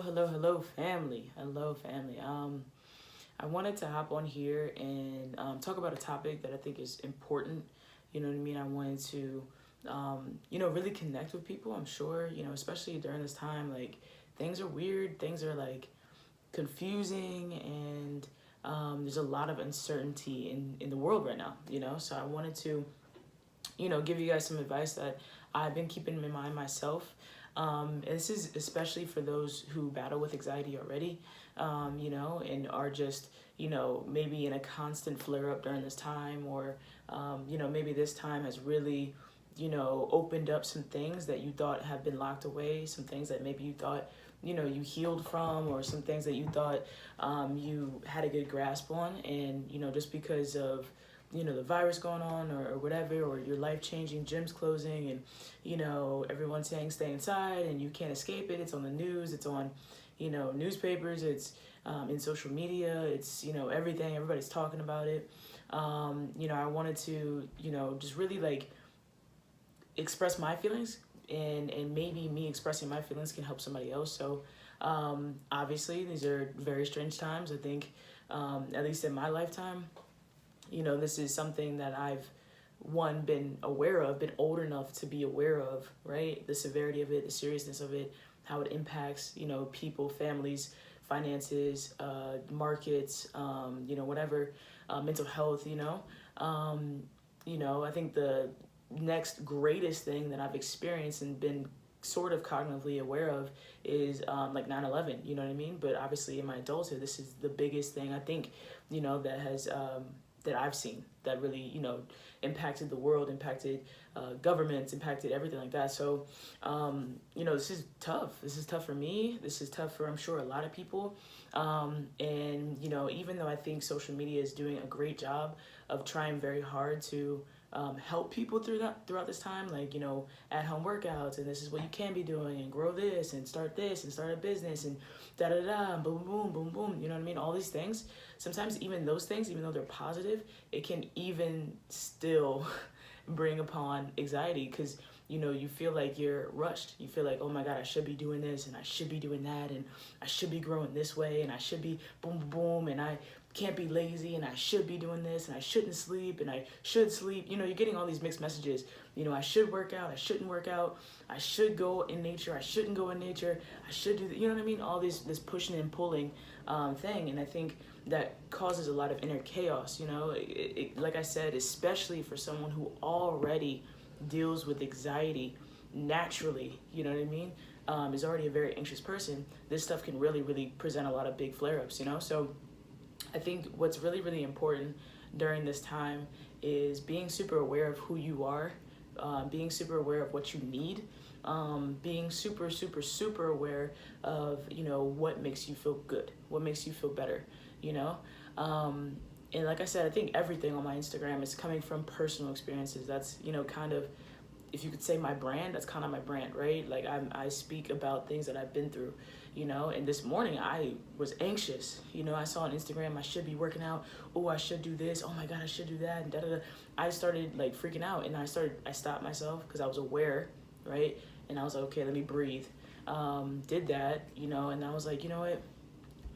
Hello, family. Hello, family. I wanted to hop on here and talk about a topic that I think is important. You know what I mean? I wanted to, really connect with people. I'm sure, especially during this time, like things are weird, things are like confusing, and there's a lot of uncertainty in the world right now. So I wanted to give you guys some advice that I've been keeping in mind myself. And this is especially for those who battle with anxiety already, and are just, maybe in a constant flare up during this time, or, maybe this time has really, opened up some things that you thought have been locked away, some things that maybe you thought, you healed from, or some things that you thought you had a good grasp on. And, just because of, the virus going on, or whatever, or your life changing, gyms closing, and everyone's saying stay inside and you can't escape it. It's on the news, it's on newspapers, it's in social media, it's everything, everybody's talking about it. I wanted to just really like express my feelings, and maybe me expressing my feelings can help somebody else. So obviously these are very strange times. I think at least in my lifetime, this is something that I've been aware of, been old enough to be aware of, right? The severity of it, the seriousness of it, how it impacts, people, families, finances, markets, whatever, mental health, I think the next greatest thing that I've experienced and been sort of cognitively aware of is like 9/11, you know what I mean? But obviously in my adulthood, this is the biggest thing I think, that has that I've seen that really, impacted the world, impacted governments, impacted everything like that. So, this is tough. This is tough for me. This is tough for, I'm sure, a lot of people. And, even though I think social media is doing a great job of trying very hard to help people throughout this time, like at home workouts, and this is what you can be doing, and grow this and start a business, and da da da, and boom boom boom boom, you know what I mean, all these things. Sometimes even those things, even though they're positive, it can even still bring upon anxiety, because you feel like you're rushed. You feel like, oh my god, I should be doing this, and I should be doing that, and I should be growing this way, and I should be boom boom boom, and I can't be lazy, and I should be doing this, and I shouldn't sleep, and I should sleep. You're getting all these mixed messages. I should work out, I shouldn't work out, I should go in nature, I shouldn't go in nature, I should do you know what I mean? All this pushing and pulling thing. And I think that causes a lot of inner chaos. Like I said, especially for someone who already deals with anxiety naturally, you know what I mean, is already a very anxious person. This stuff can really, really present a lot of big flare-ups, So I think what's really, really important during this time is being super aware of who you are, being super aware of what you need, being super, super, super aware of, what makes you feel good, what makes you feel better, and like I said, I think everything on my Instagram is coming from personal experiences. That's, kind of, if you could say my brand, that's kind of my brand, right? Like I speak about things that I've been through, and this morning I was anxious. I saw on Instagram, I should be working out. Oh, I should do this. Oh my God, I should do that. And da da da. I started like freaking out, and I stopped myself because I was aware, right? And I was like, okay, let me breathe. Did that, and I was like, you know what?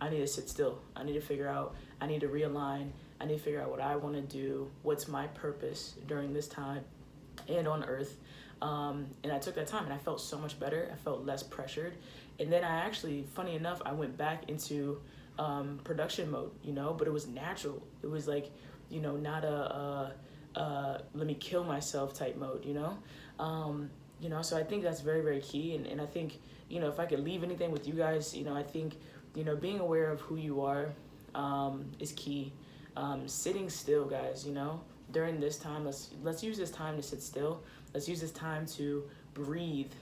I need to sit still. I need to figure out, I need to realign. I need to figure out what I want to do. What's my purpose during this time and on earth. And I took that time, and I felt so much better. I felt less pressured. And then I actually, funny enough, I went back into production mode, but it was natural. It was like, not a let me kill myself type mode, so I think that's very, very key. And I think, if I could leave anything with you guys, I think, being aware of who you are is key. Sitting still, guys, during this time, let's use this time to sit still. Let's use this time to breathe.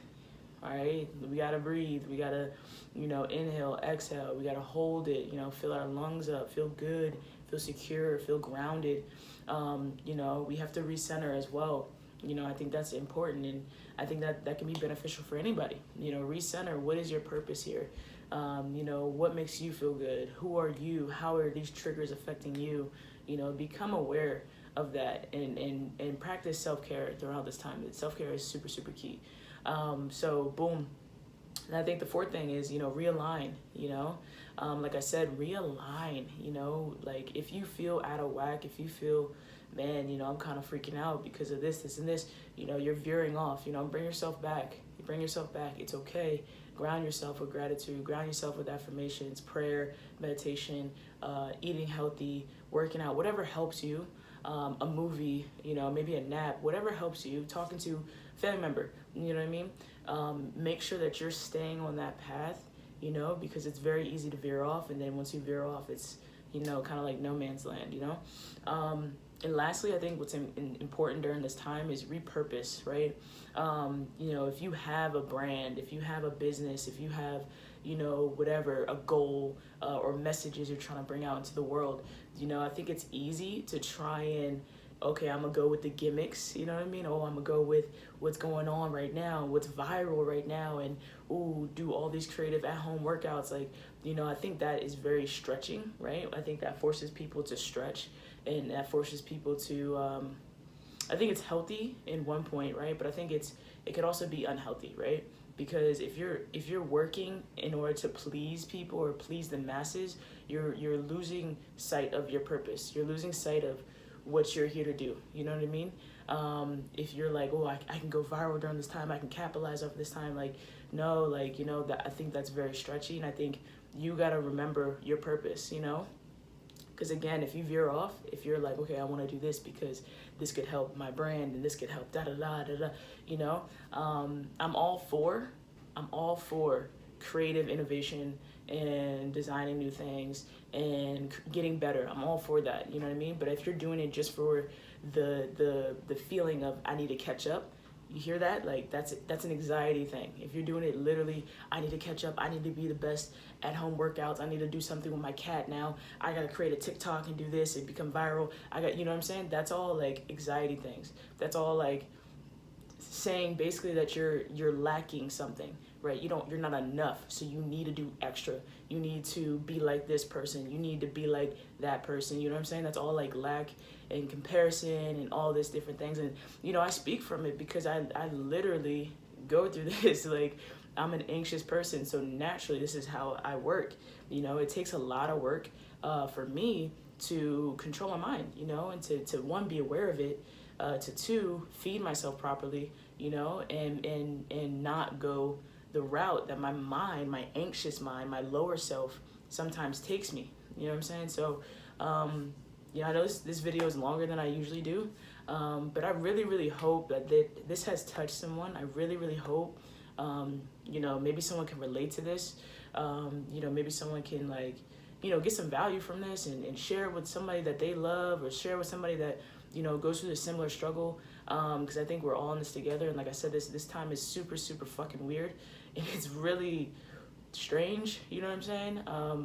All right, we gotta breathe. We gotta, inhale, exhale. We gotta hold it. Fill our lungs up. Feel good. Feel secure. Feel grounded. We have to recenter as well. I think that's important, and I think that can be beneficial for anybody. Recenter. What is your purpose here? What makes you feel good? Who are you? How are these triggers affecting you? Become aware of that, and practice self-care throughout this time. Self-care is super, super key. So boom, And I think the fourth thing is, realign, like I said, realign, like if you feel out of whack, if you feel, man, I'm kind of freaking out because of this, and this, you're veering off, bring yourself back. Bring yourself back. It's okay. Ground yourself with gratitude. Ground yourself with affirmations, prayer, meditation, eating healthy, working out, whatever helps you. A movie, maybe a nap, whatever helps you. Talking to a family member, you know what I mean? Make sure that you're staying on that path, because it's very easy to veer off. And then once you veer off, it's, kind of like no man's land, And lastly, I think what's important during this time is repurpose, right? If you have a brand, if you have a business, if you have, whatever, a goal or messages you're trying to bring out into the world, I think it's easy to try and, okay, I'm going to go with the gimmicks, you know what I mean? Oh, I'm going to go with what's going on right now, what's viral right now, and, do all these creative at-home workouts. Like, I think that is very stretching, right? I think that forces people to stretch. And that forces people to, I think it's healthy in one point, right? But I think it could also be unhealthy, right? Because if you're working in order to please people or please the masses, you're losing sight of your purpose. You're losing sight of what you're here to do. You know what I mean? If you're like, oh, I can go viral during this time, I can capitalize off this time. Like, no, like, that I think that's very stretchy. And I think you got to remember your purpose, Because again, if you veer off, if you're like, okay, I want to do this because this could help my brand and this could help I'm all for creative innovation and designing new things and getting better. I'm all for that, you know what I mean? But if you're doing it just for the feeling of I need to catch up, you hear that? Like that's an anxiety thing. If you're doing it literally, I need to catch up, I need to be the best at home workouts, I need to do something with my cat now, I gotta create a TikTok and do this and become viral. You know what I'm saying? That's all like anxiety things. That's all like saying basically that you're lacking something, right? You're not enough, so you need to do extra. You need to be like this person, you need to be like that person, you know what I'm saying? That's all like lack and comparison and all this different things. And I speak from it because I literally go through this. Like, I'm an anxious person, so naturally this is how I work. It takes a lot of work for me to control my mind, and to one, be aware of it, to two, feed myself properly, and not go the route that my mind, my anxious mind, my lower self sometimes takes me. You know what I'm saying? So, I know this video is longer than I usually do, but I really, really hope that this has touched someone. I really, really hope, maybe someone can relate to this. Maybe someone can get some value from this and share it with somebody that they love, or share with somebody that, goes through a similar struggle. Because I think we're all in this together. And like I said, this time is super, super fucking weird. And it's really strange, you know what I'm saying?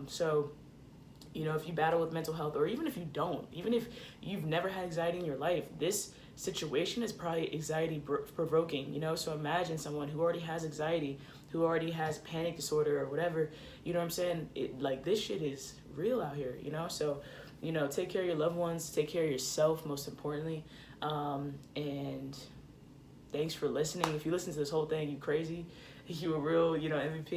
So, if you battle with mental health, or even if you don't, even if you've never had anxiety in your life, this situation is probably anxiety provoking, So imagine someone who already has anxiety, who already has panic disorder or whatever, you know what I'm saying? This shit is real out here, So, take care of your loved ones, take care of yourself, most importantly. And thanks for listening. If you listen to this whole thing, you crazy. You a real, MVP.